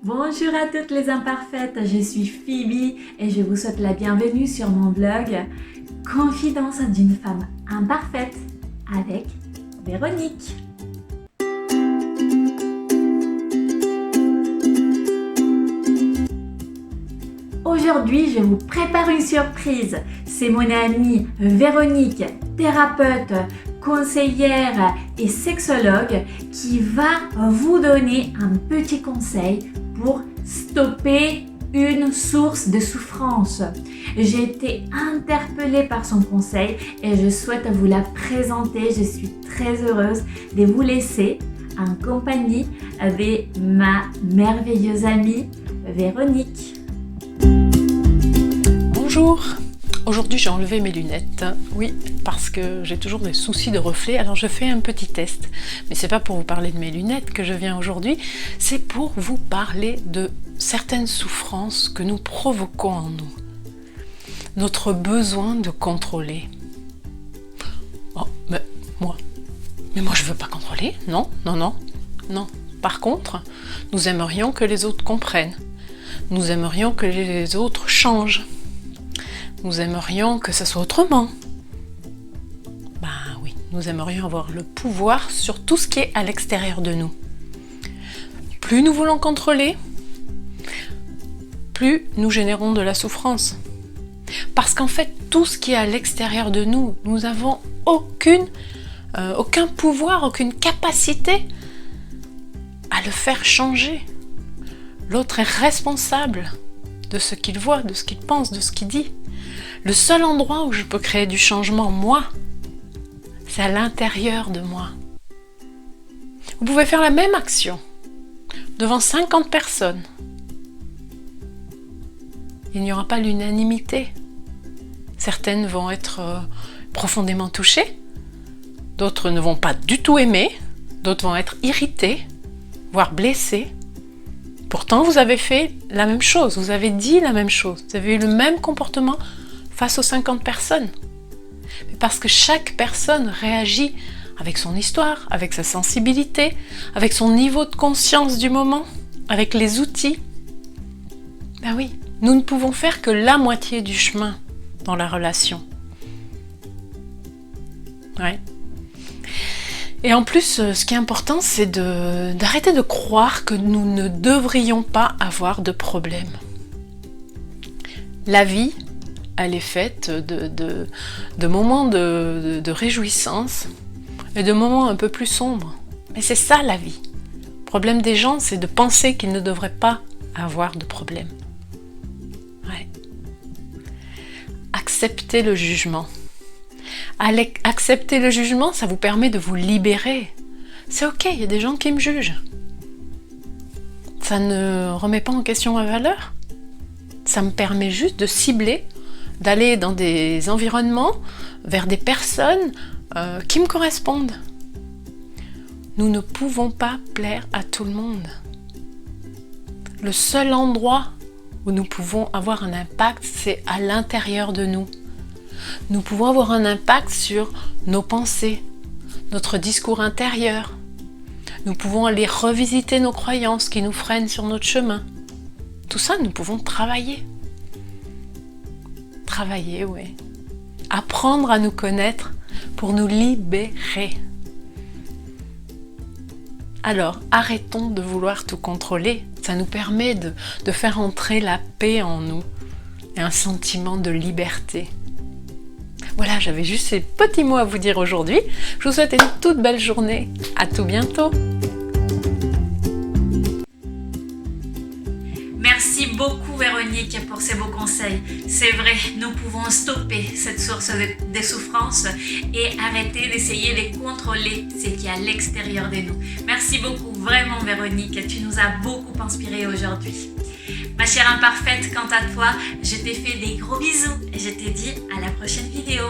Bonjour à toutes les imparfaites, je suis Phoebe et je vous souhaite la bienvenue sur mon blog Confidence d'une femme imparfaite avec Véronique. Aujourd'hui, je vous prépare une surprise. C'est mon amie Véronique, thérapeute, conseillère et sexologue qui va vous donner un petit conseil pour stopper une source de souffrance. J'ai été interpellée par son conseil et je souhaite vous la présenter. Je suis très heureuse de vous laisser en compagnie de ma merveilleuse amie Véronique. Bonjour, aujourd'hui j'ai enlevé mes lunettes, oui, parce que j'ai toujours des soucis de reflet, alors je fais un petit test. Mais c'est pas pour vous parler de mes lunettes que je viens aujourd'hui, c'est pour vous parler de certaines souffrances que nous provoquons en nous. Notre besoin de contrôler. Oh, mais moi je veux pas contrôler, non. Par contre, nous aimerions que les autres comprennent. Nous aimerions que les autres changent. Nous aimerions que ça soit autrement. Ben oui, nous aimerions avoir le pouvoir sur tout ce qui est à l'extérieur de nous. Plus nous voulons contrôler, plus nous générons de la souffrance. Parce qu'en fait, tout ce qui est à l'extérieur de nous, nous n'avons aucun pouvoir, aucune capacité à le faire changer. L'autre est responsable de ce qu'il voit, de ce qu'il pense, de ce qu'il dit. Le seul endroit où je peux créer du changement, moi, c'est à l'intérieur de moi. Vous pouvez faire la même action devant 50 personnes. Il n'y aura pas l'unanimité. Certaines vont être profondément touchées, d'autres ne vont pas du tout aimer, d'autres vont être irritées, voire blessées. Pourtant, vous avez fait la même chose, vous avez dit la même chose, vous avez eu le même comportement face aux 50 personnes. Mais parce que chaque personne réagit avec son histoire, avec sa sensibilité, avec son niveau de conscience du moment, avec les outils. Ben oui, nous ne pouvons faire que la moitié du chemin dans la relation. Ouais. Et en plus, ce qui est important, c'est d'arrêter de croire que nous ne devrions pas avoir de problème. La vie, elle est faite de moments de réjouissance et de moments un peu plus sombres. Mais c'est ça la vie. Le problème des gens, c'est de penser qu'ils ne devraient pas avoir de problème. Ouais. Accepter le jugement. Accepter le jugement, ça vous permet de vous libérer. C'est ok, il y a des gens qui me jugent. Ça ne remet pas en question ma valeur. Ça me permet juste de cibler, d'aller dans des environnements, vers des personnes qui me correspondent. Nous ne pouvons pas plaire à tout le monde. Le seul endroit où nous pouvons avoir un impact, c'est à l'intérieur de nous. Nous pouvons avoir un impact sur nos pensées, notre discours intérieur. Nous pouvons aller revisiter nos croyances qui nous freinent sur notre chemin. Tout ça, nous pouvons travailler. Travailler, oui. Apprendre à nous connaître pour nous libérer. Alors, arrêtons de vouloir tout contrôler. Ça nous permet de faire entrer la paix en nous et un sentiment de liberté. Voilà, j'avais juste ces petits mots à vous dire aujourd'hui. Je vous souhaite une toute belle journée. À tout bientôt. Merci beaucoup Véronique pour ces beaux conseils. C'est vrai, nous pouvons stopper cette source de souffrance et arrêter d'essayer de contrôler ce qui est à l'extérieur de nous. Merci beaucoup vraiment Véronique, tu nous as beaucoup inspiré aujourd'hui. Ma chère imparfaite, quant à toi, je te fais des gros bisous et je te dis à la prochaine vidéo.